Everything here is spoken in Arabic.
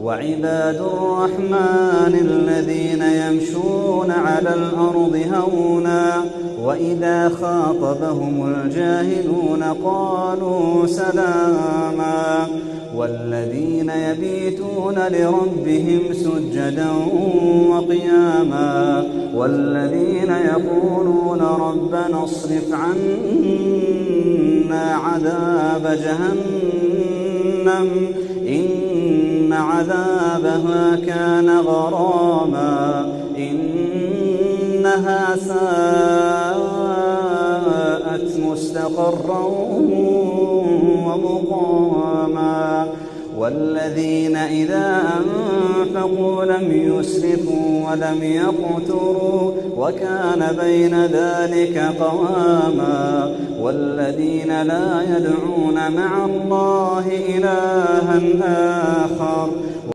وعباد الرحمن الذين يمشون على الأرض هونا وإذا خاطبهم الجاهلون قالوا سلاما والذين يبيتون لربهم سجدا وقياما والذين يقولون ربنا اصرف عنا عذاب جهنم إن عذابها كان غراما إنها ساءت مستقرا ومقاما والذين إذا أنفقوا لم يسرفوا ولم يقتروا وكان بين ذلك قواما والذين لا يدعون مع الله إلها آخر